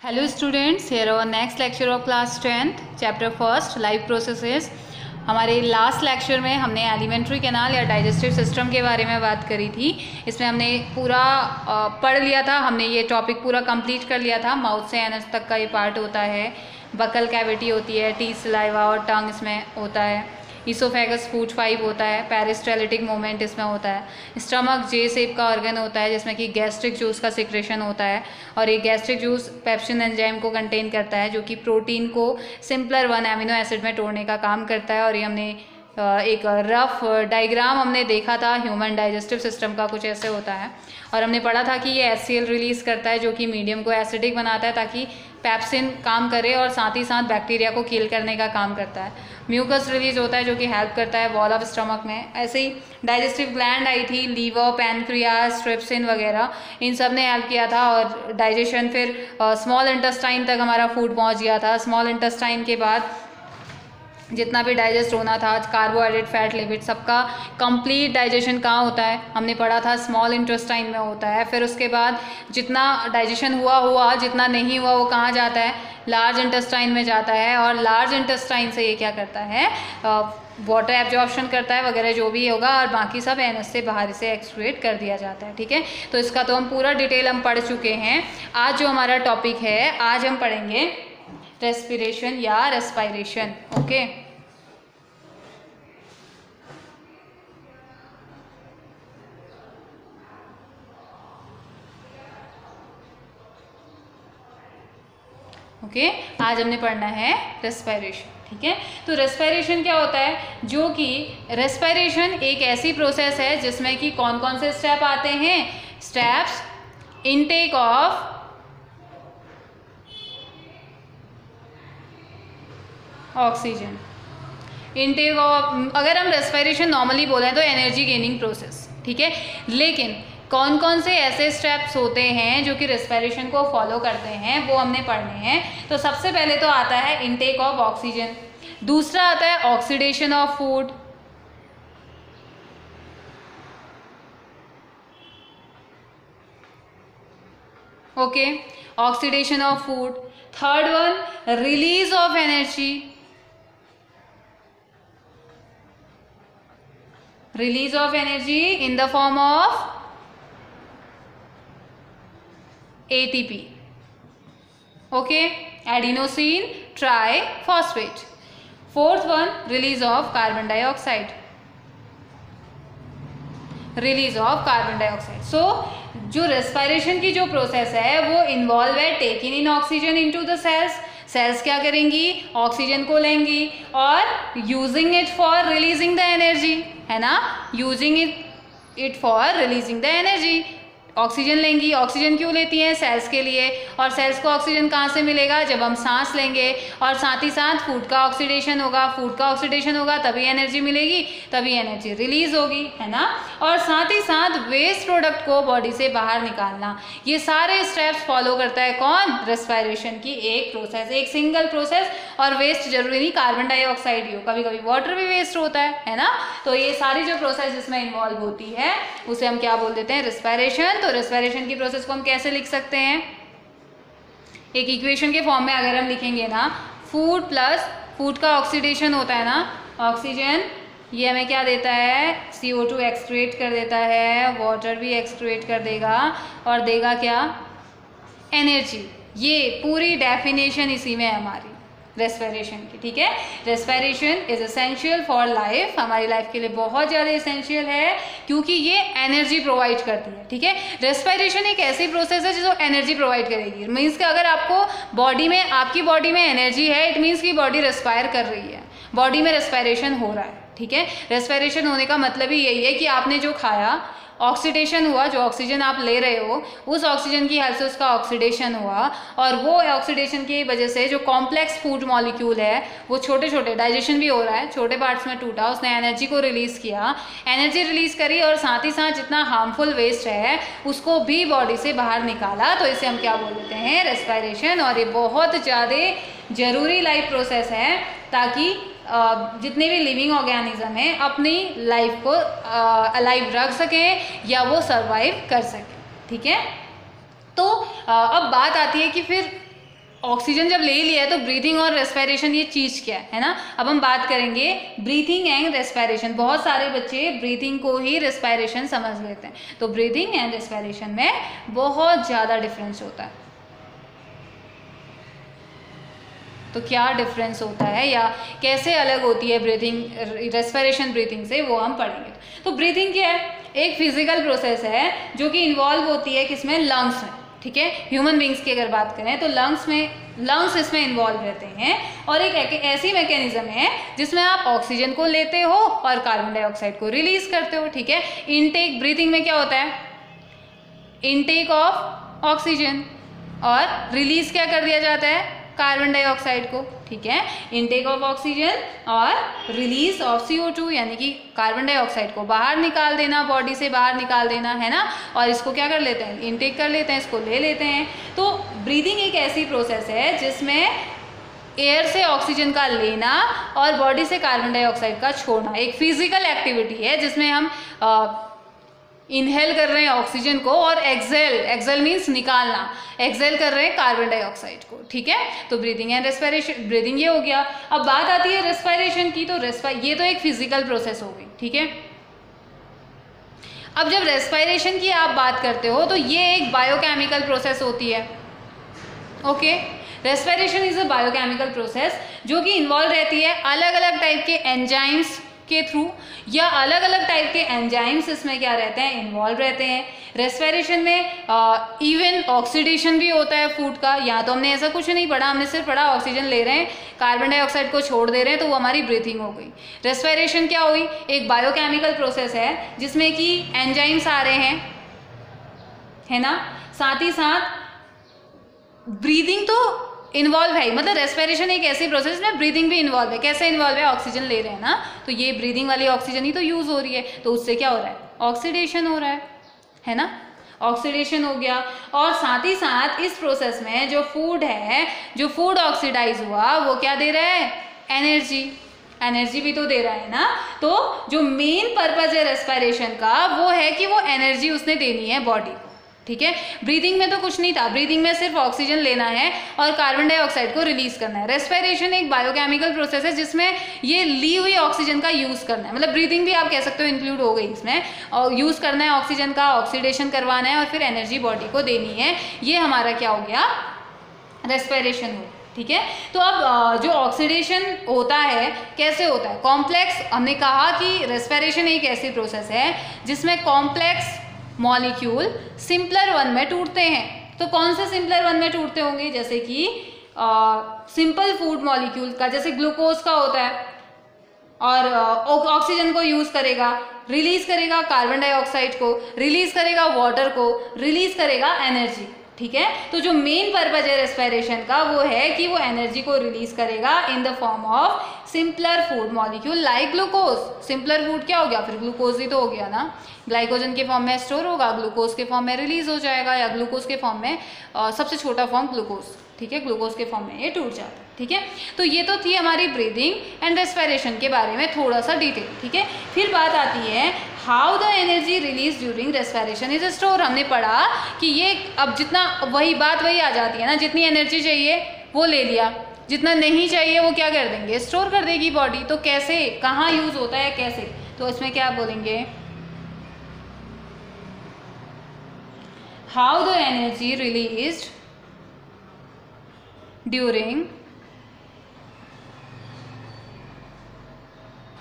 Hello students, here our next lecture of class 10th, chapter first, life processes। हमारे last lecture में हमने alimentary canal या digestive system के बारे में बात करी थी। इसमें हमने पूरा पढ़ लिया था, हमने ये टॉपिक पूरा कंप्लीट कर लिया था। माउथ से एनस तक का ये पार्ट होता है, बकल कैविटी होती है, टीथ, सलाइवा और टंग इसमें होता है, इसोफेगस फूड पाइप होता है, पेरिस्टाल्टिक मूवमेंट इसमें होता है, स्टमक जे शेप का ऑर्गन होता है जिसमें कि गैस्ट्रिक जूस का सिक्रेशन होता है, और ये गैस्ट्रिक जूस पेप्सिन एंजाइम को कंटेन करता है जो कि प्रोटीन को सिंपलर 1 एमिनो एसिड में तोड़ने का काम करता है। और ये हमने एक रफ डायग्राम हमने देखा था, ह्यूमन डाइजेस्टिव सिस्टम का कुछ ऐसे होता है। और हमने पढ़ा था कि ये HCl रिलीज़ करता है जो कि मीडियम को एसिडिक बनाता है ताकि पेप्सिन काम करे, और साथ ही साथ बैक्टीरिया को किल करने का काम करता है। म्यूकस रिलीज होता है जो कि हेल्प करता है वॉल ऑफ स्टमक में। ऐसे ही डाइजेस्टिव ग्लैंड आई थी, लीवर, पैनक्रियास, ट्रिप्सिन वगैरह, इन सब ने हेल्प किया था। और डाइजेशन फिर स्मॉल इंटेस्टाइन तक हमारा फूड पहुंच गया था। स्मॉल इंटेस्टाइन के बाद जितना भी डाइजेस्ट होना था, कार्बोहाइड्रेट, फैट, लिपिड, सबका कंप्लीट डाइजेशन कहाँ होता है हमने पढ़ा था, स्मॉल इंटेस्टाइन में होता है। फिर उसके बाद जितना डाइजेशन हुआ, जितना नहीं हुआ वो कहाँ जाता है, लार्ज इंटेस्टाइन में जाता है। और लार्ज इंटेस्टाइन से ये क्या करता है, वाटर एब्जॉर्प्शन करता है वगैरह जो भी होगा, और बाकी सब एनस से बाहर से एक्सक्रीट कर दिया जाता है। ठीक है, तो इसका तो हम पूरा डिटेल हम पढ़ चुके हैं। आज जो हमारा टॉपिक है, आज हम पढ़ेंगे रेस्पिरेशन या रेस्पायरेशन। ओके, ओके, आज हमने पढ़ना है रेस्पायरेशन। ठीक है, तो रेस्पायरेशन क्या होता है, जो कि रेस्पायरेशन एक ऐसी प्रोसेस है जिसमें कि कौन कौन से स्टेप आते हैं। Steps, intake of oxygen, intake of, अगर हम रेस्पायरेशन नॉर्मली बोलें तो एनर्जी गेनिंग प्रोसेस। ठीक है, लेकिन कौन कौन से ऐसे स्टेप्स होते हैं जो कि रेस्पिरेशन को फॉलो करते हैं वो हमने पढ़ने हैं। तो सबसे पहले तो आता है इनटेक ऑफ ऑक्सीजन, दूसरा आता है oxidation of food, okay, oxidation of food. Third one, release of energy, release of energy in the form of ATP, okay, adenosine triphosphate. Fourth one, release of carbon dioxide, release of carbon dioxide. So जो respiration की जो process है वो involve है taking in oxygen into the cells. Cells क्या करेंगी, oxygen को लेंगी और using it for releasing the energy, है ना, using it for releasing the energy. Oxygen लेंगी, ऑक्सीजन क्यों लेती हैं, सेल्स के लिए, और सेल्स को ऑक्सीजन कहाँ से मिलेगा, जब हम सांस लेंगे, और साथ ही साथ फूड का ऑक्सीडेशन होगा, फूड का ऑक्सीडेशन होगा तभी एनर्जी मिलेगी, तभी एनर्जी रिलीज होगी, है ना। और साथ ही साथ वेस्ट प्रोडक्ट को बॉडी से बाहर निकालना, ये सारे स्टेप्स फॉलो करता है कौन, रेस्पिरेशन की एक प्रोसेस, एक सिंगल प्रोसेस। और वेस्ट जरूरी नहीं कार्बन डाइऑक्साइड ही हो, कभी कभी वाटर भी वेस्ट होता है ना। तो ये सारी जो प्रोसेस इसमें इन्वॉल्व होती है उसे हम क्या बोल देते हैं, रेस्पिरेशन। तो रेस्पिरेशन की प्रोसेस को हम कैसे लिख सकते हैं, एक इक्वेशन के फॉर्म में अगर हम लिखेंगे ना, फूड प्लस फूड का ऑक्सीडेशन होता है ना, ऑक्सीजन ये हमें क्या देता है, CO2 एक्सक्रीट कर देता है, वाटर भी एक्सक्रीट कर देगा और देगा क्या, एनर्जी। ये पूरी डेफिनेशन इसी में है हमारी रेस्पिरेशन की। ठीक है, respiration is essential for life, हमारी लाइफ के लिए बहुत ज़्यादा एसेंशियल है क्योंकि ये एनर्जी प्रोवाइड करती है। ठीक है, रेस्पिरेशन एक ऐसी प्रोसेस है जो एनर्जी प्रोवाइड करेगी। मीन्स कि अगर आपको बॉडी में, आपकी बॉडी में एनर्जी है, इट मीन्स की बॉडी रेस्पायर कर रही है, बॉडी में रेस्पिरेशन हो रहा है। ठीक है, रेस्पिरेशन होने का मतलब ही यही है कि आपने जो खाया, ऑक्सीडेशन हुआ, जो ऑक्सीजन आप ले रहे हो उस ऑक्सीजन की हेल्प से उसका ऑक्सीडेशन हुआ, और वो ऑक्सीडेशन की वजह से जो कॉम्प्लेक्स फूड मॉलिक्यूल है वो छोटे छोटे, डाइजेशन भी हो रहा है, छोटे पार्ट्स में टूटा, उसने एनर्जी को रिलीज़ किया, एनर्जी रिलीज़ करी, और साथ ही साथ जितना हार्मफुल वेस्ट है उसको भी बॉडी से बाहर निकाला। तो इसे हम क्या बोल देते हैं, रेस्पिरेशन। और ये बहुत ज़्यादा ज़रूरी लाइफ प्रोसेस है ताकि जितने भी लिविंग ऑर्गेनिज्म हैं अपनी लाइफ को अलाइव रख सकें या वो सरवाइव कर सकें। ठीक है, तो अब बात आती है कि फिर ऑक्सीजन जब ले लिया है तो ब्रीथिंग और रेस्पिरेशन ये चीज़ क्या है ना। अब हम बात करेंगे ब्रीथिंग एंड रेस्पिरेशन। बहुत सारे बच्चे ब्रीथिंग को ही रेस्पिरेशन समझ लेते हैं, तो ब्रीथिंग एंड रेस्पिरेशन में बहुत ज़्यादा डिफरेंस होता है। तो क्या डिफरेंस होता है या कैसे अलग होती है ब्रीथिंग रेस्पिरेशन ब्रीथिंग से, वो हम पढ़ेंगे। तो ब्रीथिंग क्या है, एक फिजिकल प्रोसेस है जो कि इन्वॉल्व होती है किसमें, लंग्स में, ठीक है। ह्यूमन बींग्स की अगर बात करें तो लंग्स इसमें इन्वॉल्व रहते हैं, और एक ऐसी मैकेनिज्म है जिसमें आप ऑक्सीजन को लेते हो और कार्बन डाइऑक्साइड को रिलीज करते हो, ठीक है। इनटेक ब्रीथिंग में क्या होता है, इनटेक ऑफ ऑक्सीजन, और रिलीज क्या कर दिया जाता है, कार्बन डाइऑक्साइड को, ठीक है। इनटेक ऑफ ऑक्सीजन और रिलीज ऑफ CO2 यानी कि कार्बन डाइऑक्साइड को बाहर निकाल देना, बॉडी से बाहर निकाल देना, है ना। और इसको क्या कर लेते हैं, इनटेक कर लेते हैं, इसको ले लेते हैं। तो ब्रीदिंग एक ऐसी प्रोसेस है जिसमें एयर से ऑक्सीजन का लेना और बॉडी से कार्बन डाइऑक्साइड का छोड़ना एक फिजिकल एक्टिविटी है, जिसमें हम इनहेल कर रहे हैं ऑक्सीजन को और एक्सेल मीन्स निकालना, एक्सेल कर रहे हैं कार्बन डाइऑक्साइड को, ठीक है। तो ब्रीदिंग एंड रेस्पिरेशन, ब्रीदिंग ये हो गया। अब बात आती है रेस्पिरेशन की, तो ये तो एक फिजिकल प्रोसेस हो गई, ठीक है। अब जब रेस्पिरेशन की आप बात करते हो तो ये एक बायोकेमिकल प्रोसेस होती है, okay. Respiration is a biochemical process जो कि इन्वॉल्व रहती है अलग अलग टाइप के एंजाइम्स के थ्रू, या अलग अलग टाइप के एंजाइम्स इसमें क्या रहते हैं, इन्वॉल्व रहते हैं। रेस्पिरेशन में इवन ऑक्सीडेशन भी होता है फूड का। या तो हमने ऐसा कुछ नहीं पढ़ा, हमने सिर्फ पढ़ा ऑक्सीजन ले रहे हैं, कार्बन डाइऑक्साइड को छोड़ दे रहे हैं, तो वो हमारी ब्रीथिंग हो गई। रेस्पिरेशन क्या हुई, एक बायोकेमिकल प्रोसेस है जिसमें कि एंजाइम्स आ रहे हैं, है ना। साथ ही साथ ब्रीदिंग तो इन्वॉल्व है, मतलब रेस्पिरेशन एक ऐसी प्रोसेस में ब्रीदिंग भी इन्वॉल्व है। कैसे इन्वॉल्व है, ऑक्सीजन ले रहे हैं ना, तो ये ब्रीदिंग वाली ऑक्सीजन ही तो यूज हो रही है, तो उससे क्या हो रहा है, ऑक्सीडेशन हो रहा है ना, ऑक्सीडेशन हो गया। और साथ ही साथ इस प्रोसेस में जो फूड है, जो फूड ऑक्सीडाइज हुआ वो क्या दे रहा है, एनर्जी भी तो दे रहा है ना। तो जो मेन पर्पज है रेस्पिरेशन का वो है कि वो एनर्जी उसने देनी है बॉडी को, ठीक है। ब्रीदिंग में तो कुछ नहीं था, ब्रीदिंग में सिर्फ ऑक्सीजन लेना है और कार्बन डाइऑक्साइड को रिलीज करना है। रेस्पिरेशन एक बायोकेमिकल प्रोसेस है जिसमें ये ली हुई ऑक्सीजन का यूज करना है, मतलब ब्रीदिंग भी आप कह सकते हो इंक्लूड हो गई इसमें, और यूज करना है ऑक्सीजन का, ऑक्सीडेशन करवाना है और फिर एनर्जी बॉडी को देनी है। ये हमारा क्या हो गया, रेस्पिरेशन हो, ठीक है। तो अब जो ऑक्सीडेशन होता है कैसे होता है, कॉम्प्लेक्स, हमने कहा कि रेस्पिरेशन एक ऐसी प्रोसेस है जिसमें कॉम्प्लेक्स मॉलिक्यूल सिंपलर वन में टूटते हैं। तो कौन से सिंपलर वन में टूटते होंगे, जैसे कि सिंपल फूड मॉलिक्यूल का, जैसे ग्लूकोज का होता है, और ऑक्सीजन को यूज करेगा, रिलीज करेगा कार्बन डाइऑक्साइड को, रिलीज करेगा वाटर को, रिलीज करेगा एनर्जी, ठीक है। तो जो मेन पर्पज है रेस्पिरेशन का वो है कि वो एनर्जी को रिलीज करेगा in the form of simpler food molecule like glucose. Simpler food क्या हो गया, फिर ग्लूकोज ही तो हो गया ना, ग्लाइकोजन के फॉर्म में स्टोर होगा, ग्लूकोज के फॉर्म में रिलीज हो जाएगा, या ग्लूकोज के फॉर्म में सबसे छोटा फॉर्म ग्लूकोज, ठीक है, ग्लूकोज के फॉर्म में ये टूट जाता है, ठीक है। तो ये तो थी हमारी ब्रीदिंग एंड रेस्पिरेशन के बारे में थोड़ा सा डिटेल, ठीक है। फिर बात आती है how the energy release during respiration is store. हमने पढ़ा कि ये अब जितना, वही बात वही आ जाती है ना, जितनी एनर्जी चाहिए वो ले लिया, जितना नहीं चाहिए वो क्या कर देंगे, स्टोर कर देगी बॉडी। तो कैसे, कहाँ यूज होता है, कैसे, तो इसमें क्या बोलेंगे, how the energy released during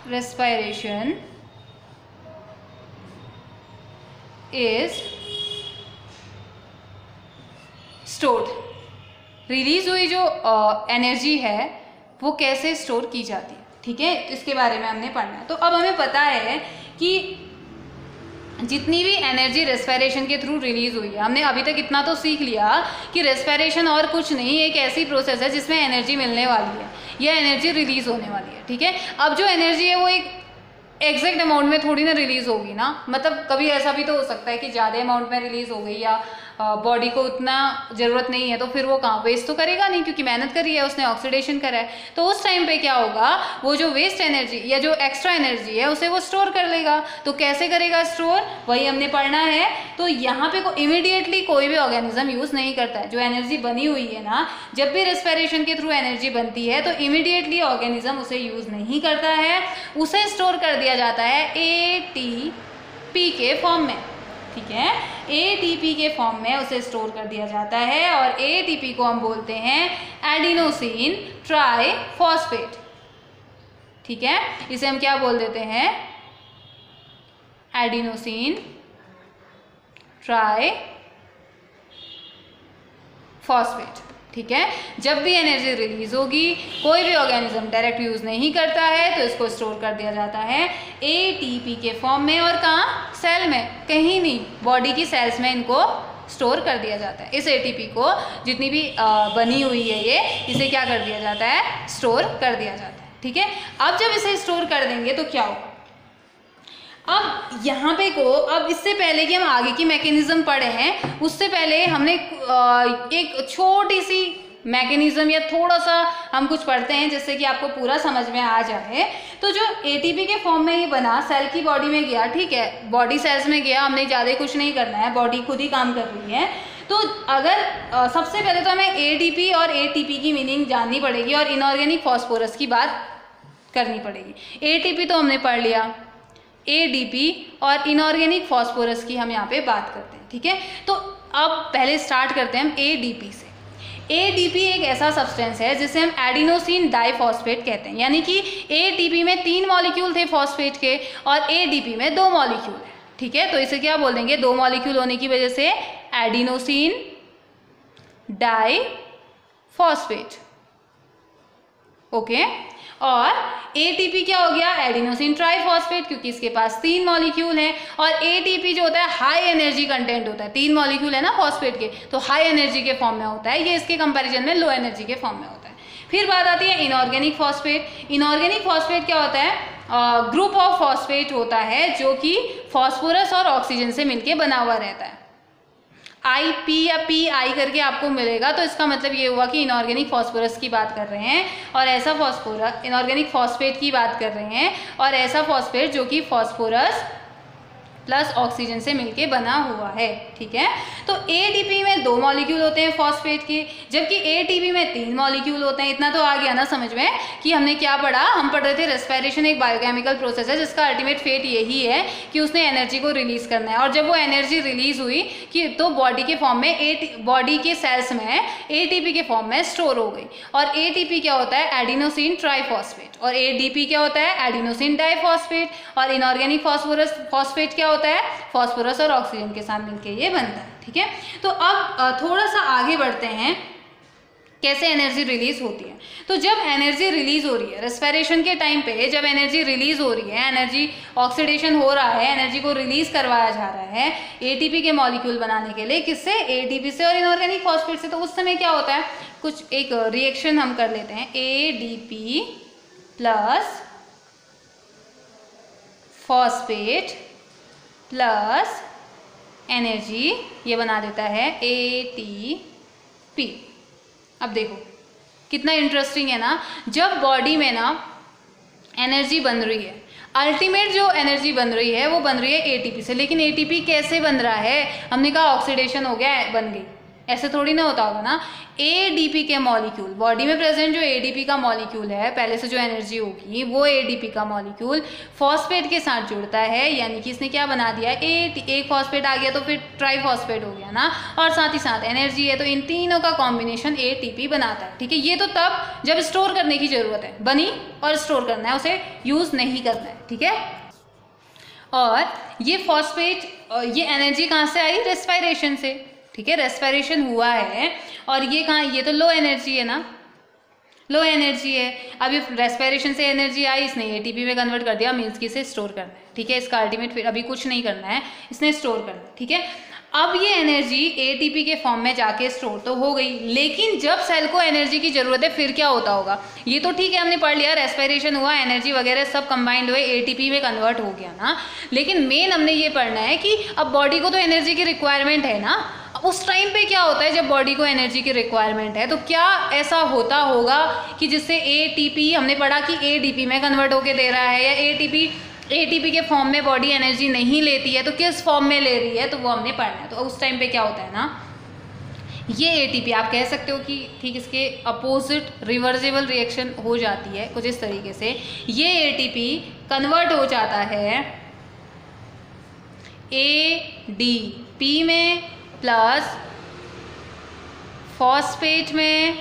respiration is stored। Release हुई जो एनर्जी है वो कैसे स्टोर की जाती है, ठीक है, इसके बारे में हमने पढ़ना है। तो अब हमें पता है कि जितनी भी एनर्जी रेस्पिरेशन के थ्रू रिलीज हुई है, हमने अभी तक इतना तो सीख लिया कि रेस्पिरेशन और कुछ नहीं, एक ऐसी प्रोसेस है जिसमें एनर्जी मिलने वाली है या एनर्जी रिलीज होने वाली है, ठीक है। अब जो एनर्जी है वो एक एग्जैक्ट अमाउंट में थोड़ी ना रिलीज होगी ना, मतलब कभी ऐसा भी तो हो सकता है कि ज़्यादा अमाउंट में रिलीज हो गई या बॉडी को उतना ज़रूरत नहीं है तो फिर वो कहाँ वेस्ट तो करेगा नहीं, क्योंकि मेहनत करी है उसने, ऑक्सीडेशन करा है। तो उस टाइम पे क्या होगा, वो जो वेस्ट एनर्जी या जो एक्स्ट्रा एनर्जी है उसे वो स्टोर कर लेगा। तो कैसे करेगा स्टोर, वही हमने पढ़ना है। तो यहाँ पे इमीडिएटली कोई भी ऑर्गेनिज्म यूज़ नहीं करता है। जो एनर्जी बनी हुई है ना, जब भी रेस्पिरेशन के थ्रू एनर्जी बनती है तो इमीडिएटली ऑर्गेनिज्म उसे यूज़ नहीं करता है, उसे स्टोर कर दिया जाता है एटीपी के फॉर्म में। ठीक है, एटीपी के फॉर्म में उसे स्टोर कर दिया जाता है और एटीपी को हम बोलते हैं एडिनोसिन ट्राइफॉस्फेट। ठीक है, इसे हम क्या बोल देते हैं, एडिनोसिन ट्राइफॉस्फेट। ठीक है, जब भी एनर्जी रिलीज होगी, कोई भी ऑर्गेनिज्म डायरेक्ट यूज नहीं करता है तो इसको स्टोर कर दिया जाता है एटीपी के फॉर्म में। और कहाँ, सेल में, कहीं नहीं, बॉडी की सेल्स में इनको स्टोर कर दिया जाता है। इस एटीपी को जितनी भी बनी हुई है ये, इसे क्या कर दिया जाता है, स्टोर कर दिया जाता है। ठीक है, अब जब इसे स्टोर कर देंगे तो क्या होगा, अब यहाँ पे अब इससे पहले कि हम आगे की मैकेनिज्म पढ़े हैं, उससे पहले हमने एक छोटी सी मैकेनिज्म या थोड़ा सा हम कुछ पढ़ते हैं जिससे कि आपको पूरा समझ में आ जाए। तो जो एटीपी के फॉर्म में ये बना, सेल की बॉडी में गया, ठीक है, बॉडी सेल्स में गया, हमने ज़्यादा कुछ नहीं करना है, बॉडी खुद ही काम कर रही है। तो अगर सबसे पहले तो हमें एटीपी और एटीपी की मीनिंग जाननी पड़ेगी और इनऑर्गेनिक फॉस्फोरस की बात करनी पड़ेगी। एटीपी तो हमने पढ़ लिया, एडीपी और इनऑर्गेनिक फॉस्फोरस की हम यहाँ पे बात करते हैं। ठीक है, तो अब पहले स्टार्ट करते हैं हम एडीपी से। एडीपी एक ऐसा सब्सटेंस है जिसे हम एडिनोसिन डाइफॉस्फेट कहते हैं, यानी कि एटीपी में 3 मॉलिक्यूल थे फॉस्फेट के और एडीपी में 2 मॉलिक्यूल है। ठीक है, तो इसे क्या बोल देंगे, 2 मॉलिक्यूल होने की वजह से एडिनोसिन डाइफॉस्फेट। ओके, और एटीपी क्या हो गया, एडिनोसिन ट्राइफॉस्फेट, क्योंकि इसके पास 3 मॉलिक्यूल हैं। और एटीपी जो होता है हाई एनर्जी कंटेंट होता है, 3 मॉलिक्यूल है ना फॉस्फेट के, तो हाई एनर्जी के फॉर्म में होता है, ये इसके कंपैरिजन में लो एनर्जी के फॉर्म में होता है। फिर बात आती है इनऑर्गेनिक फॉस्फेट। इनऑर्गेनिक फॉस्फेट क्या होता है, ग्रुप ऑफ फॉस्फेट होता है जो कि फॉस्फोरस और ऑक्सीजन से मिलकर बना हुआ रहता है। आई पी या पी आई करके आपको मिलेगा, तो इसका मतलब ये हुआ कि इनऑर्गेनिक फॉस्फोरस की बात कर रहे हैं और ऐसा फॉस्फोरस, इनऑर्गेनिक फॉस्फेट की बात कर रहे हैं और ऐसा फॉस्फेट जो कि फॉस्फोरस प्लस ऑक्सीजन से मिलके बना हुआ है। ठीक है, तो एटीपी में 2 मॉलिक्यूल होते हैं फॉस्फेट के, जबकि एटीपी में 3 मॉलिक्यूल होते हैं। इतना तो आ गया ना समझ में कि हमने क्या पढ़ा, हम पढ़ रहे थे रेस्पिरेशन एक बायोकेमिकल प्रोसेस है जिसका अल्टीमेट फेट यही है कि उसने एनर्जी को रिलीज करना है। और जब वो एनर्जी रिलीज हुई कि तो बॉडी के फॉर्म में, बॉडी के सेल्स में एटीपी के फॉर्म में स्टोर हो गई। और एटीपी क्या होता है, एडिनोसिन ट्राइफॉस्फेट, और एडीपी क्या होता है, एडिनोसिन डाइफॉस्फेट। और इनऑर्गेनिक फॉस्फेट क्या होता है, फॉस्फोरस और ऑक्सीजन के साथ मिलकर ये बनता है। ठीक है, तो अब थोड़ा सा आगे बढ़ते हैं, कैसे एनर्जी रिलीज होती है। तो जब एनर्जी रिलीज हो रही है रेस्पिरेशन के टाइम पे, जब एनर्जी रिलीज हो रही है, एनर्जी ऑक्सीडेशन हो रहा है, एनर्जी को रिलीज करवाया जा रहा है एटीपी के मॉलिक्यूल बनाने के लिए, किससे, एटीपी से और इनऑर्गेनिक फॉस्फेट से। तो उस समय क्या होता है, कुछ एक रिएक्शन हम कर लेते हैं, ADP plus phosphate plus energy, ये बना देता है एटीपी। अब देखो कितना इंटरेस्टिंग है ना, जब बॉडी में ना एनर्जी बन रही है, अल्टीमेट जो एनर्जी बन रही है वो बन रही है एटीपी से। लेकिन एटीपी कैसे बन रहा है, हमने कहा ऑक्सीडेशन हो गया, बन गई, ऐसे थोड़ी ना होता होगा ना। एडीपी के मॉलिक्यूल, बॉडी में प्रेजेंट जो एडीपी का मॉलिक्यूल है, पहले से जो एनर्जी होगी वो एडीपी का मॉलिक्यूल फॉस्फेट के साथ जुड़ता है, यानी कि इसने क्या बना दिया, एक फॉस्फेट आ गया तो फिर ट्राइफॉस्फेट हो गया ना, और साथ ही साथ एनर्जी है, तो इन तीनों का कॉम्बिनेशन एटीपी बनाता है। ठीक है, ये तो तब जब स्टोर करने की जरूरत है, बनी और स्टोर करना है, उसे यूज नहीं करना है। ठीक है, और ये फॉस्फेट, ये एनर्जी कहाँ से आई, रेस्पिरेशन से। ठीक है, रेस्पिरेशन हुआ है और ये कहाँ, ये तो लो एनर्जी है ना, लो एनर्जी है। अब ये रेस्पिरेशन से एनर्जी आई, इसने एटीपी में कन्वर्ट कर दिया, मीन्स कि इसे स्टोर करना है। ठीक है, इसका अल्टीमेट फिर अभी कुछ नहीं करना है, इसने स्टोर करना है। ठीक है, अब ये एनर्जी एटीपी के फॉर्म में जाके स्टोर तो हो गई, लेकिन जब सेल को एनर्जी की जरूरत है फिर क्या होता होगा, ये तो ठीक है हमने पढ़ लिया, रेस्पिरेशन हुआ, एनर्जी वगैरह सब कंबाइंड हुए, एटीपी में कन्वर्ट हो गया ना। लेकिन मेन हमने ये पढ़ना है कि अब बॉडी को तो एनर्जी की रिक्वायरमेंट है ना, उस टाइम पे क्या होता है जब बॉडी को एनर्जी की रिक्वायरमेंट है, तो क्या ऐसा होता होगा कि जिससे एटीपी, हमने पढ़ा कि एडीपी में कन्वर्ट होके दे रहा है, या एटीपी के फॉर्म में बॉडी एनर्जी नहीं लेती है, तो किस फॉर्म में ले रही है, तो वो हमने पढ़ना है। तो उस टाइम पे क्या होता है ना, ये एटीपी आप कह सकते हो कि ठीक इसके अपोजिट रिवर्सिबल रिएक्शन हो जाती है कुछ इस तरीके से। ये एटीपी कन्वर्ट हो जाता है एडीपी में प्लस फॉस्फेट में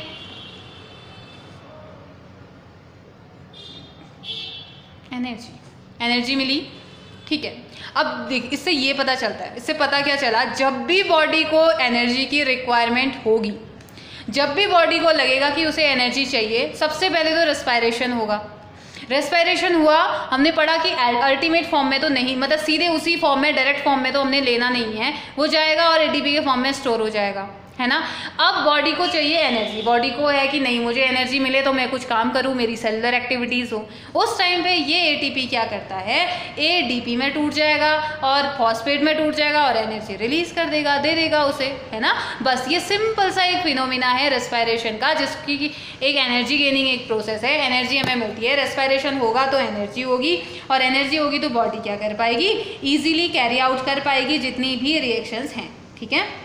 एनर्जी मिली, ठीक है। अब देख, इससे ये पता चलता है, इससे पता क्या चला, जब भी बॉडी को एनर्जी की रिक्वायरमेंट होगी, जब भी बॉडी को लगेगा कि उसे एनर्जी चाहिए, सबसे पहले तो रेस्पिरेशन होगा। रेस्पिरेशन हुआ, हमने पढ़ा कि अल्टीमेट फॉर्म में तो नहीं, मतलब सीधे उसी फॉर्म में, डायरेक्ट फॉर्म में तो हमने लेना नहीं है, वो जाएगा और एटीपी के फॉर्म में स्टोर हो जाएगा, है ना। अब बॉडी को चाहिए एनर्जी, बॉडी को है कि नहीं मुझे एनर्जी मिले तो मैं कुछ काम करूं, मेरी सेलुलर एक्टिविटीज़ हो। उस टाइम पे ये एटीपी क्या करता है, एडीपी में टूट जाएगा और फॉस्फेट में टूट जाएगा और एनर्जी रिलीज कर देगा, दे देगा उसे, है ना। बस ये सिंपल सा एक फिनोमिना है रेस्पिरेशन का, जिसकी एक एनर्जी गेनिंग एक प्रोसेस है, एनर्जी हमें मिलती है। रेस्पिरेशन होगा तो एनर्जी होगी, और एनर्जी होगी तो बॉडी क्या कर पाएगी, ईजिली कैरी आउट कर पाएगी जितनी भी रिएक्शंस हैं, ठीक है।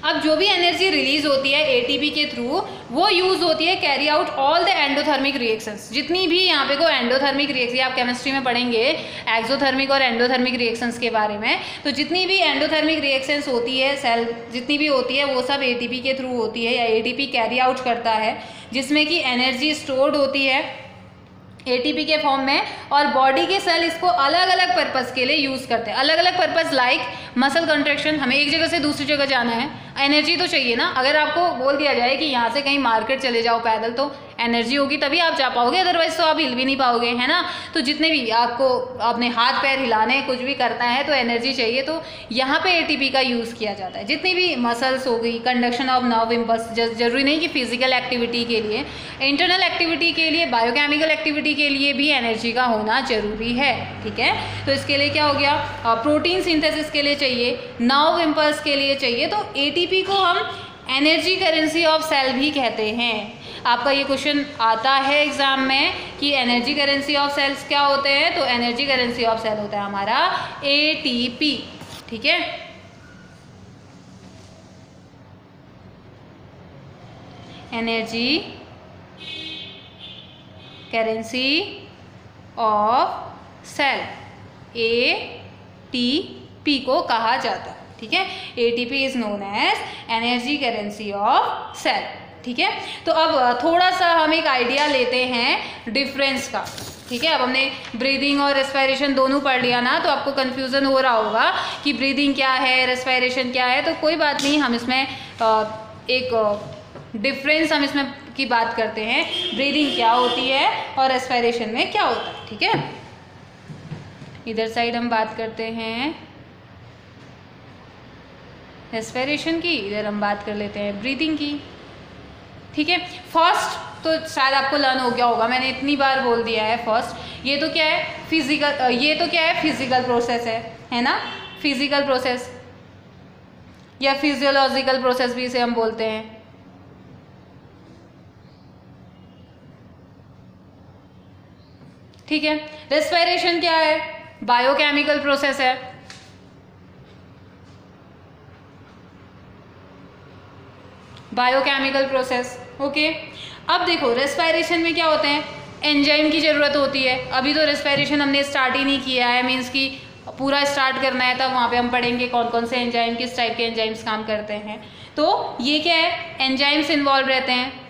अब जो भी एनर्जी रिलीज होती है एटीपी के थ्रू, वो यूज होती है carry out all the endothermic reactions. जितनी भी यहाँ पे को एंडोथर्मिक रिएक्शन, आप केमिस्ट्री में पढ़ेंगे एक्सोथर्मिक और एंडोथर्मिक रिएक्शंस के बारे में, तो जितनी भी एंडोथर्मिक रिएक्शंस होती है सेल, जितनी भी होती है वो सब एटीपी के थ्रू होती है, या एटीपी कैरी आउट करता है, जिसमें कि एनर्जी स्टोर्ड होती है एटीपी के फॉर्म में, और बॉडी के सेल इसको अलग अलग पर्पस के लिए यूज करते हैं। अलग अलग पर्पस लाइक मसल कंट्रैक्शन, हमें एक जगह से दूसरी जगह जाना है, एनर्जी तो चाहिए ना। अगर आपको बोल दिया जाए कि यहाँ से कहीं मार्केट चले जाओ पैदल, तो एनर्जी होगी तभी आप जा पाओगे, अदरवाइज तो आप हिल भी नहीं पाओगे, है ना। तो जितने भी आपको अपने हाथ पैर हिलाने, कुछ भी करना है तो एनर्जी चाहिए, तो यहाँ पे एटीपी का यूज़ किया जाता है। जितनी भी मसल्स हो गई, कंडक्शन ऑफ नर्व इम्पल्स, जरूरी नहीं कि फिजिकल एक्टिविटी के लिए, इंटरनल एक्टिविटी के लिए, बायोकेमिकल एक्टिविटी के लिए भी एनर्जी का होना जरूरी है, ठीक है। तो इसके लिए क्या हो गया, प्रोटीन सिंथेसिस के लिए चाहिए, नर्व इम्पल्स के लिए चाहिए, तो एटीपी को हम एनर्जी करेंसी ऑफ सेल भी कहते हैं। आपका ये क्वेश्चन आता है एग्जाम में कि एनर्जी करेंसी ऑफ सेल्स क्या होते हैं, तो एनर्जी करेंसी ऑफ सेल होता है हमारा एटीपी, ठीक है। Energy currency of cell ATP को कहा जाता है, ठीक है। ATP is known as energy currency of cell, ठीक है। तो अब थोड़ा सा हम एक आइडिया लेते हैं डिफरेंस का, ठीक है। अब हमने ब्रीदिंग और रेस्पिरेशन दोनों पढ़ लिया ना, तो आपको कंफ्यूजन हो रहा होगा कि ब्रीदिंग क्या है, रेस्पिरेशन क्या है। तो कोई बात नहीं, हम इसमें एक डिफरेंस हम इसमें की बात करते हैं, ब्रीदिंग क्या होती है और रेस्पिरेशन में क्या होता है, ठीक है। इधर साइड हम बात करते हैं रेस्पिरेशन की, इधर हम बात कर लेते हैं ब्रीदिंग की, ठीक है। फर्स्ट तो शायद आपको लर्न हो गया होगा, मैंने इतनी बार बोल दिया है। फर्स्ट ये तो क्या है, फिजिकल, ये तो क्या है, फिजिकल प्रोसेस है ना, फिजिकल प्रोसेस या फिजियोलॉजिकल प्रोसेस भी इसे हम बोलते हैं, ठीक है। रेस्पिरेशन क्या है, बायोकेमिकल प्रोसेस है, बायोकेमिकल प्रोसेस, ओके। अब देखो रेस्पिरेशन में क्या होते हैं, एंजाइम की ज़रूरत होती है। अभी तो रेस्पिरेशन हमने स्टार्ट ही नहीं किया है, मीन्स कि पूरा स्टार्ट करना है, तब वहाँ पे हम पढ़ेंगे कौन कौन से एंजाइम, किस टाइप के एंजाइम्स काम करते हैं। तो ये क्या है, एंजाइम्स इन्वॉल्व रहते हैं,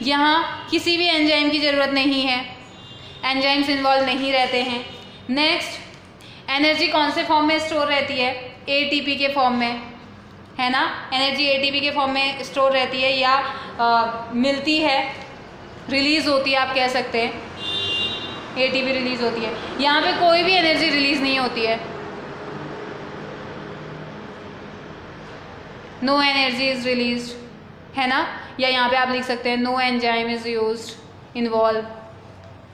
यहाँ किसी भी एंजाइम की ज़रूरत नहीं है, एंजाइम्स इन्वॉल्व नहीं रहते हैं। नेक्स्ट, एनर्जी कौन से फॉर्म में स्टोर रहती है, एटीपी के फॉर्म में, है ना। एनर्जी एटीपी के फॉर्म में स्टोर रहती है, या मिलती है, रिलीज होती है, आप कह सकते हैं एटीपी रिलीज होती है। यहाँ पे कोई भी एनर्जी रिलीज नहीं होती है, नो एनर्जी इज रिलीज्ड, है ना। या यहाँ पे आप लिख सकते हैं no enzyme is used involve,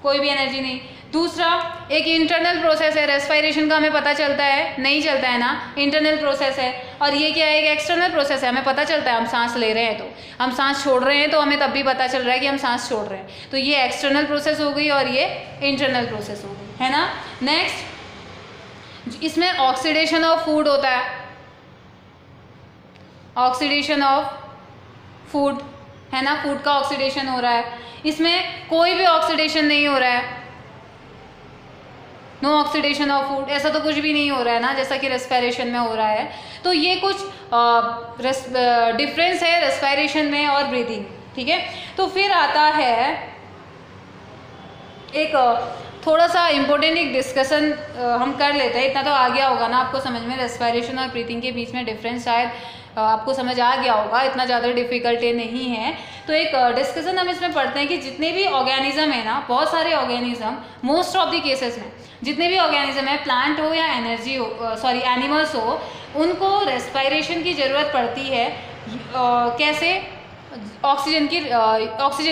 कोई भी एनर्जी नहीं। दूसरा एक इंटरनल प्रोसेस है, रेस्पिरेशन का हमें पता चलता है, नहीं चलता है ना, इंटरनल प्रोसेस है। और ये क्या है, एक एक्सटर्नल प्रोसेस है, हमें पता चलता है हम सांस ले रहे हैं तो, हम सांस छोड़ रहे हैं तो हमें तब भी पता चल रहा है कि हम सांस छोड़ रहे हैं। तो ये एक्सटर्नल प्रोसेस हो गई और ये इंटरनल प्रोसेस हो गई, है ना। नेक्स्ट, इसमें ऑक्सीडेशन ऑफ फूड होता है, ऑक्सीडेशन ऑफ फूड, है ना, फूड का ऑक्सीडेशन हो रहा है। इसमें कोई भी ऑक्सीडेशन नहीं हो रहा है, नो ऑक्सीडेशन ऑफ फूड, ऐसा तो कुछ भी नहीं हो रहा है ना, जैसा कि रेस्पिरेशन में हो रहा है। तो ये कुछ डिफरेंस है रेस्पिरेशन में और ब्रीदिंग, ठीक है। तो फिर आता है एक थोड़ा सा इम्पोर्टेंट एक डिस्कशन हम कर लेते हैं, इतना तो आ गया होगा ना आपको समझ में, रेस्पिरेशन और ब्रीथिंग के बीच में डिफरेंस शायद आपको समझ आ गया होगा, इतना ज़्यादा डिफिकल्टी नहीं है। तो एक डिस्कशन हम इसमें पढ़ते हैं कि जितने भी ऑर्गेनिज्म है ना, बहुत सारे organism, most of the cases में जितने भी ऑर्गेनिज्म है, प्लांट हो या एनर्जी हो, सॉरी एनिमल्स हो, उनको रेस्पिरेशन की ज़रूरत पड़ती है। कैसे? ऑक्सीजन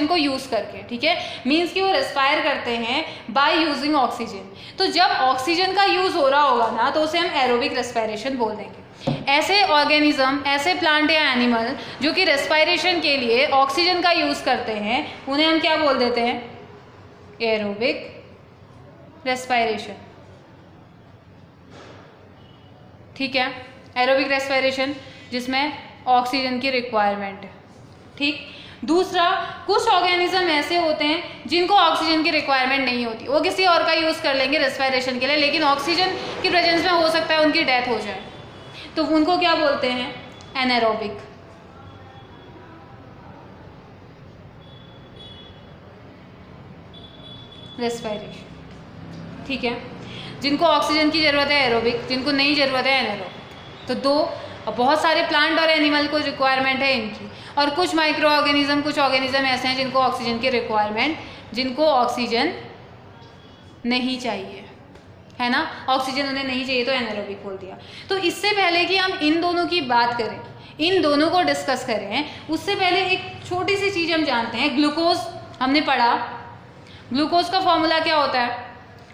को यूज़ करके, ठीक है। मीन्स कि वो रेस्पायर करते हैं बाय यूजिंग ऑक्सीजन। तो जब ऑक्सीजन का यूज़ हो रहा होगा ना, तो उसे हम एरोबिक रेस्पिरेशन बोल देंगे। ऐसे ऑर्गेनिज्म, ऐसे प्लांट या एनिमल जो कि रेस्पिरेशन के लिए ऑक्सीजन का यूज़ करते हैं, उन्हें हम क्या बोल देते हैं? एरोबिक रेस्पिरेशन, ठीक है। एरोबिक रेस्पिरेशन जिसमें ऑक्सीजन की रिक्वायरमेंट है, ठीक। दूसरा, कुछ ऑर्गेनिज्म ऐसे होते हैं जिनको ऑक्सीजन की रिक्वायरमेंट नहीं होती, वो किसी और का यूज़ कर लेंगे रेस्पिरेशन के लिए, लेकिन ऑक्सीजन की प्रेजेंस में हो सकता है उनकी डेथ हो जाए, तो उनको क्या बोलते हैं? एनारोबिक रेस्पिरेशन, ठीक है। जिनको ऑक्सीजन की ज़रूरत है एरोबिक, जिनको नहीं ज़रूरत है एनारोबिक। तो दो, बहुत सारे प्लांट और एनिमल को रिक्वायरमेंट है इनकी, और कुछ माइक्रो ऑर्गेनिज्म, कुछ ऑर्गेनिज्म ऐसे हैं जिनको ऑक्सीजन की रिक्वायरमेंट, जिनको ऑक्सीजन नहीं चाहिए, है ना, ऑक्सीजन उन्हें नहीं चाहिए तो एनारोबिक बोल दिया। तो इससे पहले कि हम इन दोनों की बात करें, इन दोनों को डिस्कस करें, उससे पहले एक छोटी सी चीज़ हम जानते हैं। ग्लूकोज हमने पढ़ा, ग्लूकोज का फॉर्मूला क्या होता है?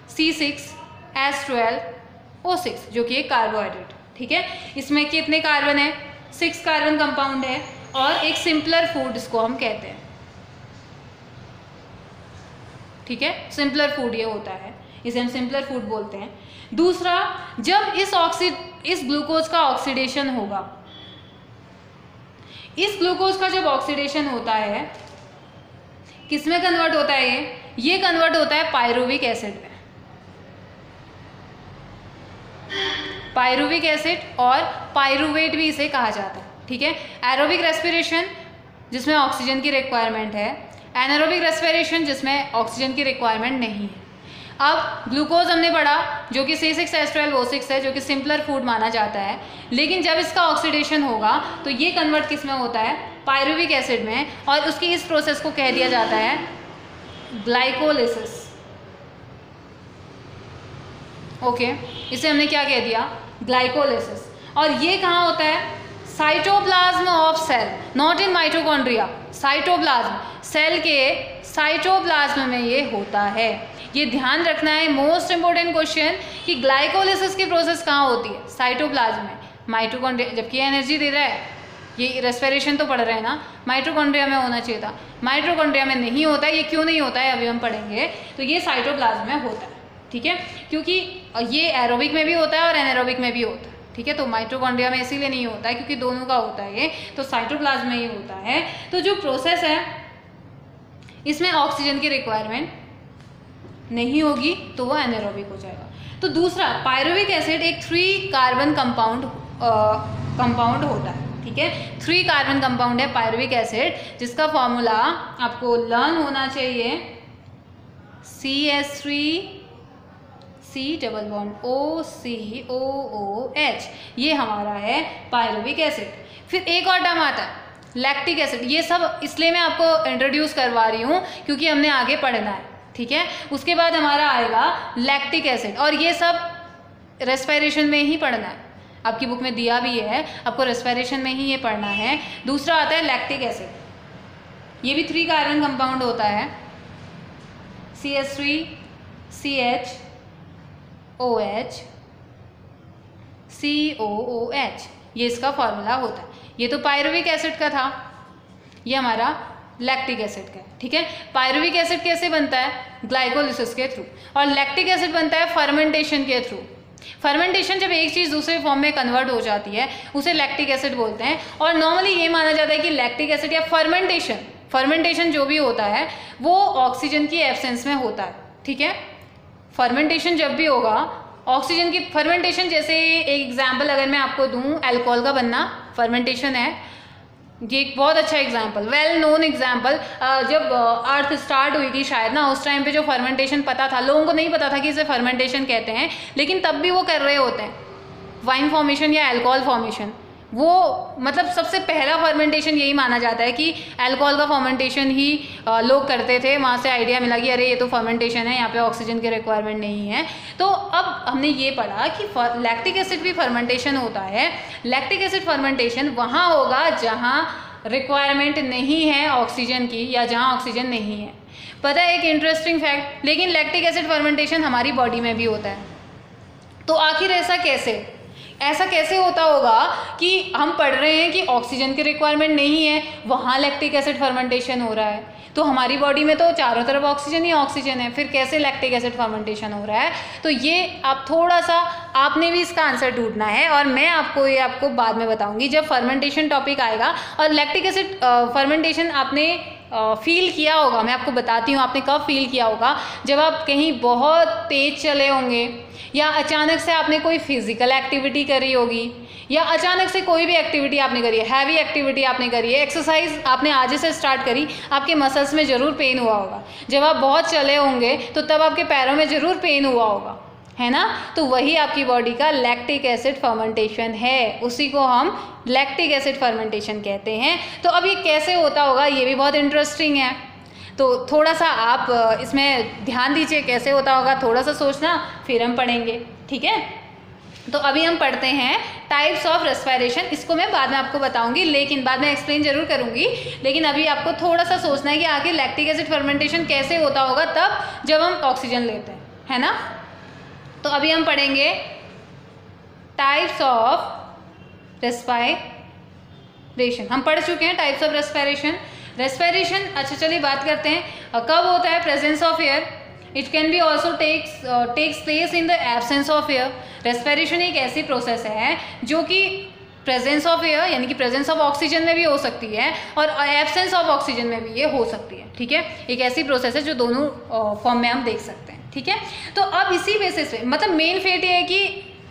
C6H12O6, जो कि एक कार्बोहाइड्रेट, ठीक है। इसमें कितने कार्बन है? 6 कार्बन कंपाउंड है, और एक सिंपलर फूड इसको हम कहते हैं, ठीक है। सिंपलर फूड ये होता है, इसे हम सिंपलर फूड बोलते हैं। दूसरा, जब इस ग्लूकोज का ऑक्सीडेशन होगा, इस ग्लूकोज का जब ऑक्सीडेशन होता है, किसमें कन्वर्ट होता है? ये कन्वर्ट होता है पायरुविक एसिड में, पायरुविक एसिड, और पायरुवेट भी इसे कहा जाता है, ठीक है। एरोबिक रेस्पिरेशन जिसमें ऑक्सीजन की रिक्वायरमेंट है, एनारोबिक रेस्पिरेशन जिसमें ऑक्सीजन की रिक्वायरमेंट नहीं है। अब ग्लूकोज हमने पढ़ा जो कि C6H12O6 है, जो कि सिंपलर फूड माना जाता है, लेकिन जब इसका ऑक्सीडेशन होगा तो ये कन्वर्ट किस में होता है? पायरुविक एसिड में, और उसकी इस प्रोसेस को कह दिया जाता है ग्लाइकोलिसिस, ओके। इसे हमने क्या कह दिया? ग्लाइकोलिसिस। और ये कहाँ होता है? Cytoplasm of cell, not in mitochondria. Cytoplasm, cell के साइटोप्लाज्म में ये होता है। ये ध्यान रखना है, मोस्ट इंपॉर्टेंट क्वेश्चन, कि ग्लाइकोलिसिस की प्रोसेस कहाँ होती है? साइटोप्लाज्म में। माइटोकॉन्ड्रिया, जबकि एनर्जी दे रहा है, ये रेस्पिरेशन तो पढ़ रहे हैं ना, माइटोकॉन्ड्रिया में होना चाहिए था, माइटोकॉन्ड्रिया में नहीं होता है। ये क्यों नहीं होता है अभी हम पढ़ेंगे। तो ये साइटोप्लाज्म में होता है, ठीक है, क्योंकि ये एरोबिक में भी होता है और एनारोबिक में भी होता है, ठीक है। तो माइटोकॉन्ड्रिया में इसीलिए नहीं होता है क्योंकि दोनों का होता है ये, तो साइटोप्लाज्म में ही होता है। तो जो प्रोसेस है इसमें ऑक्सीजन की रिक्वायरमेंट नहीं होगी, तो वो एनारोबिक हो जाएगा। तो दूसरा, पायरुविक एसिड एक 3 कार्बन कंपाउंड होता है, ठीक है। 3 कार्बन कंपाउंड है पायरुविक एसिड, जिसका फॉर्मूला आपको लर्न होना चाहिए, CH3COOH, ये हमारा है पायरुविक एसिड। फिर एक और टर्म आता है लैक्टिक एसिड। ये सब इसलिए मैं आपको इंट्रोड्यूस करवा रही हूँ क्योंकि हमने आगे पढ़ना है, ठीक है। उसके बाद हमारा आएगा लैक्टिक एसिड, और ये सब रेस्पिरेशन में ही पढ़ना है, आपकी बुक में दिया भी है, आपको रेस्पिरेशन में ही ये पढ़ना है। दूसरा आता है लैक्टिक एसिड, ये भी 3 कार्बन कंपाउंड होता है, CH3 CH OH COOH, ये इसका फॉर्मूला होता है। ये तो पायरुविक एसिड का था, ये हमारा लैक्टिक एसिड का है, ठीक है। पायरुविक एसिड कैसे बनता है? ग्लाइकोलिसिस के थ्रू, और लैक्टिक एसिड बनता है फर्मेंटेशन के थ्रू। फर्मेंटेशन, जब एक चीज़ दूसरे फॉर्म में कन्वर्ट हो जाती है उसे लैक्टिक एसिड बोलते हैं। और नॉर्मली ये माना जाता है कि लैक्टिक एसिड या फर्मेंटेशन जो भी होता है वो ऑक्सीजन की एब्सेंस में होता है, ठीक है। फर्मेंटेशन जब भी होगा ऑक्सीजन की, फर्मेंटेशन जैसे एक एग्जाम्पल अगर मैं आपको दूं, अल्कोहल का बनना फर्मेंटेशन है, ये एक बहुत अच्छा एग्जाम्पल, वेल नोन एग्जाम्पल। जब अर्थ स्टार्ट हुई थी शायद ना, उस टाइम पे जो फर्मेंटेशन पता था, लोगों को नहीं पता था कि इसे फर्मेंटेशन कहते हैं, लेकिन तब भी वो कर रहे होते हैं वाइन फॉर्मेशन या अल्कोहल फॉर्मेशन। वो मतलब सबसे पहला फर्मेंटेशन यही माना जाता है कि अल्कोहल का फर्मेंटेशन ही लोग करते थे, वहाँ से आइडिया मिला कि अरे ये तो फर्मेंटेशन है, यहाँ पे ऑक्सीजन की रिक्वायरमेंट नहीं है। तो अब हमने ये पढ़ा कि लैक्टिक एसिड भी फर्मेंटेशन होता है। लैक्टिक एसिड फर्मेंटेशन वहाँ होगा जहाँ रिक्वायरमेंट नहीं है ऑक्सीजन की, या जहाँ ऑक्सीजन नहीं है। पता है एक इंटरेस्टिंग फैक्ट, लेकिन लैक्टिक एसिड फर्मेंटेशन हमारी बॉडी में भी होता है। तो आखिर ऐसा कैसे होता होगा कि हम पढ़ रहे हैं कि ऑक्सीजन की रिक्वायरमेंट नहीं है, वहाँ लैक्टिक एसिड फर्मेंटेशन हो रहा है, तो हमारी बॉडी में तो चारों तरफ ऑक्सीजन ही ऑक्सीजन है, फिर कैसे लैक्टिक एसिड फर्मेंटेशन हो रहा है? तो ये आप थोड़ा सा, आपने भी इसका आंसर ढूंढना है, और मैं आपको बाद में बताऊंगी जब फर्मेंटेशन टॉपिक आएगा। और लैक्टिक एसिड फर्मेंटेशन आपने फील किया होगा, मैं आपको बताती हूँ आपने कब फील किया होगा, जब आप कहीं बहुत तेज चले होंगे, या अचानक से आपने कोई फिजिकल एक्टिविटी करी होगी, या अचानक से कोई भी एक्टिविटी आपने करी है, हैवी एक्टिविटी आपने करी है, एक्सरसाइज आपने आज से स्टार्ट करी, आपके मसल्स में ज़रूर पेन हुआ होगा। जब आप बहुत चले होंगे तो तब आपके पैरों में ज़रूर पेन हुआ होगा, है ना? तो वही आपकी बॉडी का लैक्टिक एसिड फर्मेंटेशन है, उसी को हम लैक्टिक एसिड फर्मेंटेशन कहते हैं। तो अब ये कैसे होता होगा, ये भी बहुत इंटरेस्टिंग है, तो थोड़ा सा आप इसमें ध्यान दीजिए कैसे होता होगा, थोड़ा सा सोचना, फिर हम पढ़ेंगे, ठीक है। तो अभी हम पढ़ते हैं टाइप्स ऑफ रेस्पिरेशन। इसको मैं बाद में आपको बताऊंगी, लेकिन बाद में एक्सप्लेन जरूर करूंगी, लेकिन अभी आपको थोड़ा सा सोचना है कि आखिर लैक्टिक एसिड फर्मेंटेशन कैसे होता होगा तब जब हम ऑक्सीजन लेते हैं, है ना। तो अभी हम पढ़ेंगे टाइप्स ऑफ रेस्पिरेशन। हम पढ़ चुके हैं टाइप्स ऑफ रेस्पिरेशन। अच्छा चलिए बात करते हैं कब होता है presence of air. It can be also takes place in the absence of air. Respiration एक ऐसी प्रोसेस है जो कि प्रेजेंस ऑफ एयर यानी कि प्रेजेंस ऑफ ऑक्सीजन में भी हो सकती है और एब्सेंस ऑफ ऑक्सीजन में भी ये हो सकती है, ठीक है। एक ऐसी प्रोसेस है जो दोनों फॉर्म में हम देख सकते हैं, ठीक है। तो अब इसी बेसिस पे मतलब मेन फेट ये है कि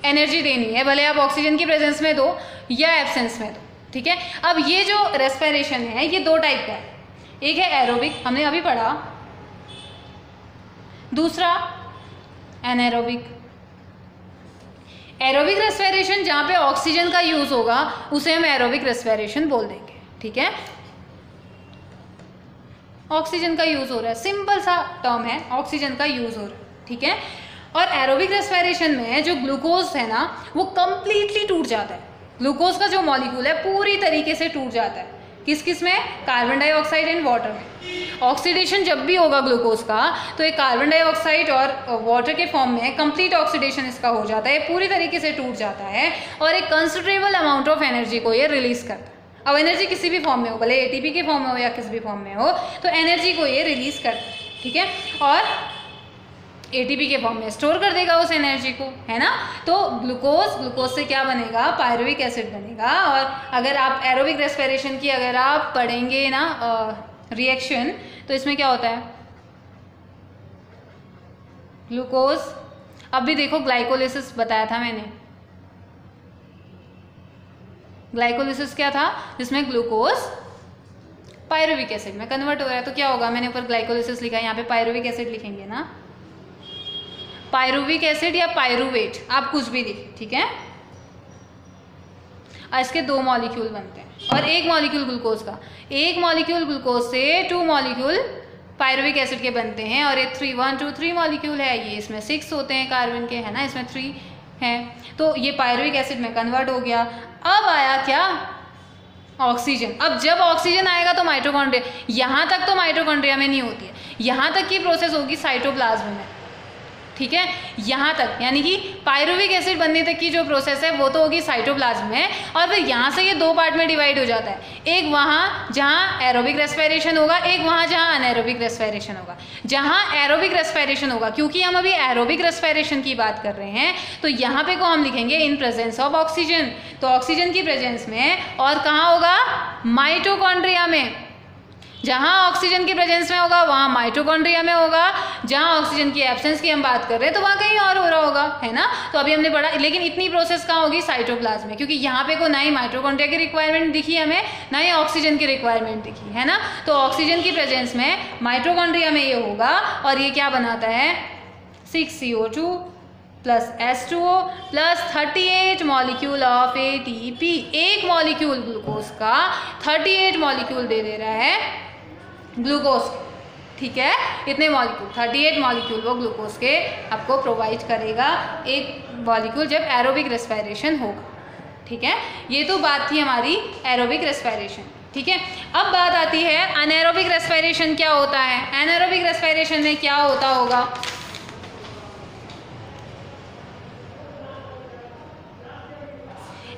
एनर्जी देनी है, भले आप ऑक्सीजन की प्रेजेंस में दो या एब्सेंस में दो, ठीक है। अब ये जो रेस्पिरेशन है ये दो टाइप का है, एक है एरोबिक, हमने अभी पढ़ा, दूसरा एनारोबिक। एरोबिक रेस्पिरेशन जहाँ पे ऑक्सीजन का यूज होगा उसे हम एरोबिक रेस्पिरेशन बोल देंगे, ठीक है। ऑक्सीजन का यूज हो रहा है, सिंपल सा टर्म है, ऑक्सीजन का यूज हो रहा है, ठीक है। और एरोबिक रेस्पिरेशन में जो ग्लूकोज है ना वो कंप्लीटली टूट जाता है। ग्लूकोज का जो मॉलिक्यूल है पूरी तरीके से टूट जाता है, किस में, कार्बन डाइऑक्साइड एंड वाटर में। ऑक्सीडेशन जब भी होगा ग्लूकोज का तो एक कार्बन डाइऑक्साइड और वाटर के फॉर्म में कंप्लीट ऑक्सीडेशन इसका हो जाता है, पूरी तरीके से टूट जाता है और एक कंसिडरेबल अमाउंट ऑफ एनर्जी को ये रिलीज करता है। अब एनर्जी किसी भी फॉर्म में हो, भले एटीपी के फॉर्म में हो या किसी भी फॉर्म में हो, तो एनर्जी को ये रिलीज करता है, ठीक है। और एटीपी के फॉर्म में स्टोर कर देगा उस एनर्जी को, है ना। तो ग्लूकोज से क्या बनेगा, पायरुविक एसिड बनेगा। और अगर आप एरोबिक रेस्पिरेशन की अगर आप पढ़ेंगे ना रिएक्शन, तो इसमें क्या होता है, ग्लूकोज, अब भी देखो ग्लाइकोलिसिस बताया था मैंने, ग्लाइकोलिसिस क्या था, जिसमें ग्लूकोज पायरुविक एसिड में कन्वर्ट हो रहा है। तो क्या होगा, मैंने ऊपर ग्लाइकोलिसिस लिखा है, यहाँ पे पायरुविक एसिड लिखेंगे ना, पायरुविक एसिड या पायरुवेट, आप कुछ भी लिखें, ठीक है। इसके दो मॉलिक्यूल बनते हैं और एक मॉलिक्यूल ग्लूकोज का, एक मॉलिक्यूल ग्लूकोज से 2 मॉलिक्यूल पायरुविक एसिड के बनते हैं और ये 1 2 3 मॉलिक्यूल है, ये इसमें 6 होते हैं कार्बन के, है ना, इसमें 3 हैं। तो ये पायरुविक एसिड में कन्वर्ट हो गया। अब आया क्या, ऑक्सीजन। अब जब ऑक्सीजन आएगा तो माइटोकॉन्ड्रिया, यहाँ तक तो माइटोकॉन्ड्रिया में नहीं होती है, यहाँ तक की प्रोसेस होगी साइटोप्लाज्म में, ठीक है, यहाँ तक, यानी कि पायरुविक एसिड बनने तक की जो प्रोसेस है वो तो होगी साइटोप्लाज्म में, और फिर यहाँ से ये दो पार्ट में डिवाइड हो जाता है, एक वहाँ जहाँ एरोबिक रेस्पिरेशन होगा, एक वहाँ जहाँ अनएरोबिक रेस्पिरेशन होगा। जहाँ एरोबिक रेस्पिरेशन होगा, क्योंकि हम अभी एरोबिक रेस्पिरेशन की बात कर रहे हैं, तो यहाँ पे को हम लिखेंगे इन प्रेजेंस ऑफ ऑक्सीजन। तो ऑक्सीजन की प्रेजेंस में, और कहाँ होगा, माइटोकॉन्ड्रिया में। जहाँ ऑक्सीजन की प्रेजेंस में होगा वहाँ माइटोकॉन्ड्रिया में होगा, जहाँ ऑक्सीजन की एब्सेंस की हम बात कर रहे हैं तो वहाँ कहीं और हो रहा होगा, है ना। तो अभी हमने पढ़ा, लेकिन इतनी प्रोसेस कहाँ होगी, साइटोप्लाज्म में, क्योंकि यहाँ पे को ना ही माइटोकॉन्ड्रिया की रिक्वायरमेंट दिखी हमें, ना ही ऑक्सीजन की रिक्वायरमेंट दिखी, है ना। तो ऑक्सीजन की प्रेजेंस में माइटोकॉन्ड्रिया में ये होगा, और ये क्या बनाता है, 6CO2 plus H2O plus 38 molecule of ATP। एक मॉलिक्यूल ग्लूकोज का 38 मॉलिक्यूल दे दे रहा है ग्लूकोज, ठीक है, इतने मॉलिक्यूल 38 मॉलिक्यूल वो ग्लूकोज के आपको प्रोवाइड करेगा एक मॉलिक्यूल जब एरोबिक रेस्पिरेशन होगा, ठीक है। ये तो बात थी हमारी एरोबिक रेस्पिरेशन, ठीक है। अब बात आती है अनएरोबिक रेस्पिरेशन क्या होता है। एनारोबिक रेस्पिरेशन में क्या होता होगा,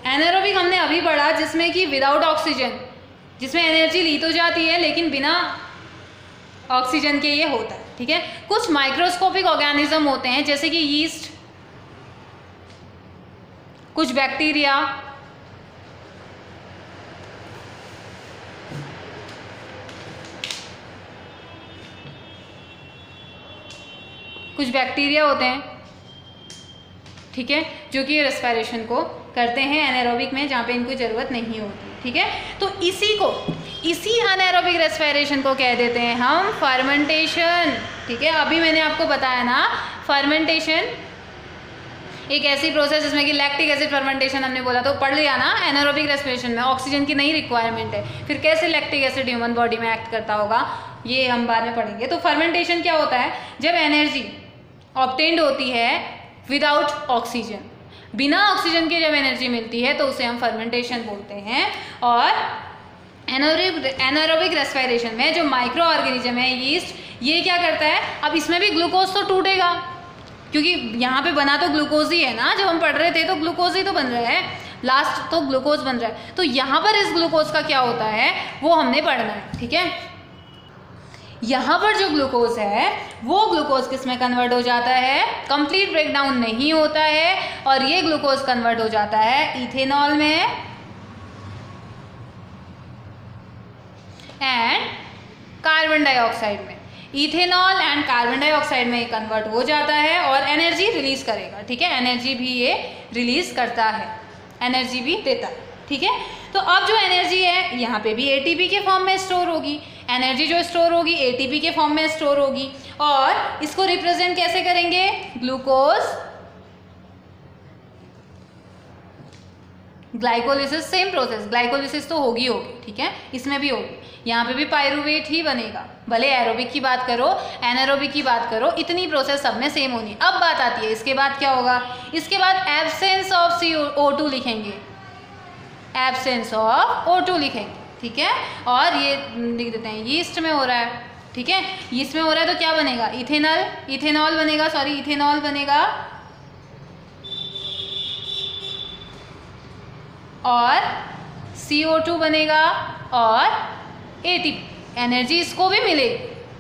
एनारोबिक हमने अभी पढ़ा, जिसमें कि विदाउट ऑक्सीजन, जिसमें एनर्जी ली तो जाती है लेकिन बिना ऑक्सीजन के ये होता है, ठीक है। कुछ माइक्रोस्कोपिक ऑर्गेनिज्म होते हैं जैसे कि यीस्ट, कुछ बैक्टीरिया, होते हैं, ठीक है, जो कि रेस्पिरेशन को करते हैं एनारोबिक में, जहाँ पे इनको ज़रूरत नहीं होती, ठीक है। तो इसी अनएरोबिक रेस्पिरेशन को कह देते हैं हम फर्मेंटेशन, ठीक है। अभी मैंने आपको बताया ना, फर्मेंटेशन एक ऐसी प्रोसेस जिसमें कि लैक्टिक एसिड फर्मेंटेशन हमने बोला तो पढ़ लिया ना। एनारोबिक रेस्पिरेशन में ऑक्सीजन की नहीं रिक्वायरमेंट है, फिर कैसे लैक्टिक एसिड ह्यूमन बॉडी में एक्ट करता होगा ये हम बाद में पढ़ेंगे। तो फर्मेंटेशन क्या होता है, जब एनर्जी ऑब्टेन्ड होती है विदाउट ऑक्सीजन, बिना ऑक्सीजन के जब एनर्जी मिलती है तो उसे हम फर्मेंटेशन बोलते हैं। और एनारोबिक रेस्पिरेशन में जो माइक्रो ऑर्गेनिज्म है यीस्ट, ये क्या करता है, अब इसमें भी ग्लूकोज तो टूटेगा, क्योंकि यहाँ पे बना तो ग्लूकोज ही है ना, जब हम पढ़ रहे थे तो ग्लूकोज ही तो बन रहा है, लास्ट तो ग्लूकोज बन रहा है। तो यहाँ पर इस ग्लूकोज का क्या होता है वो हमने पढ़ना है, ठीक है। यहाँ पर जो ग्लूकोज है वो ग्लूकोज किस में कन्वर्ट हो जाता है, कंप्लीट ब्रेकडाउन नहीं होता है, और ये ग्लूकोज कन्वर्ट हो जाता है इथेनॉल में एंड कार्बन डाइऑक्साइड में। इथेनॉल एंड कार्बन डाइऑक्साइड में कन्वर्ट हो जाता है और एनर्जी रिलीज करेगा, ठीक है। एनर्जी भी ये रिलीज करता है, एनर्जी भी देता है, ठीक है। तो अब जो एनर्जी है यहाँ पे भी एटीपी के फॉर्म में स्टोर होगी, एनर्जी जो स्टोर होगी एटीपी के फॉर्म में स्टोर होगी, और इसको रिप्रेजेंट कैसे करेंगे, glucose glycolysis, same process, glycolysis तो होगी, ठीक है, इसमें भी होगी। यहाँ पे भी पायरुवेट ही बनेगा, भले एरोबिक की बात करो एनारोबिक की बात करो, इतनी प्रोसेस सब में सेम होनी। अब बात आती है इसके बाद क्या होगा, इसके बाद एब्सेंस ऑफ CO2 लिखेंगे, एब्सेंस ऑफ O2 लिखेंगे, ठीक है। और ये लिख देते हैं यीस्ट में हो रहा है, ठीक है, यीस्ट में हो रहा है तो क्या बनेगा, इथेनॉल बनेगा और CO2 बनेगा और ATP, एनर्जी इसको भी मिलेगी,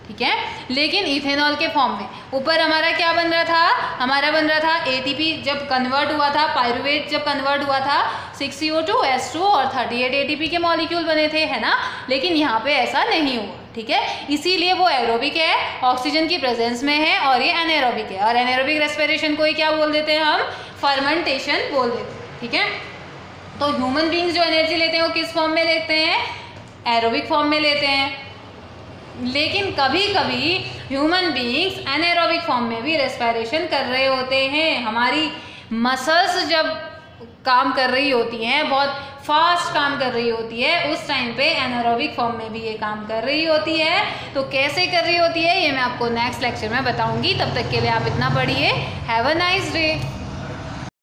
ठीक है, लेकिन इथेनॉल के फॉर्म में। ऊपर हमारा क्या बन रहा था, हमारा बन रहा था ATP जब कन्वर्ट हुआ था, पायरुवेट जब कन्वर्ट हुआ था 6CO2 H2 और 38 ATP के मॉलिक्यूल बने थे, है ना। लेकिन यहाँ पे ऐसा नहीं हुआ, ठीक है, इसीलिए वो एरोबिक है, ऑक्सीजन की प्रेजेंस में है, और ये एनारोबिक है। और एनारोबिक रेस्पिरेशन को ही क्या बोल देते हैं हम, फर्मेंटेशन बोल देते हैं, ठीक है। तो ह्यूमन बींग्स जो एनर्जी लेते हैं वो किस फॉर्म में लेते हैं, एरोबिक फॉर्म में लेते हैं, लेकिन कभी कभी ह्यूमन बींग्स एनारोबिक फॉर्म में भी रेस्पिरेशन कर रहे होते हैं। हमारी मसल्स जब काम कर रही होती हैं, बहुत फास्ट काम कर रही होती है, उस टाइम पे एनारोबिक फॉर्म में भी ये काम कर रही होती है। तो कैसे कर रही होती है ये मैं आपको नेक्स्ट लेक्चर में बताऊंगी। तब तक के लिए आप इतना पढ़िए। Have a nice day.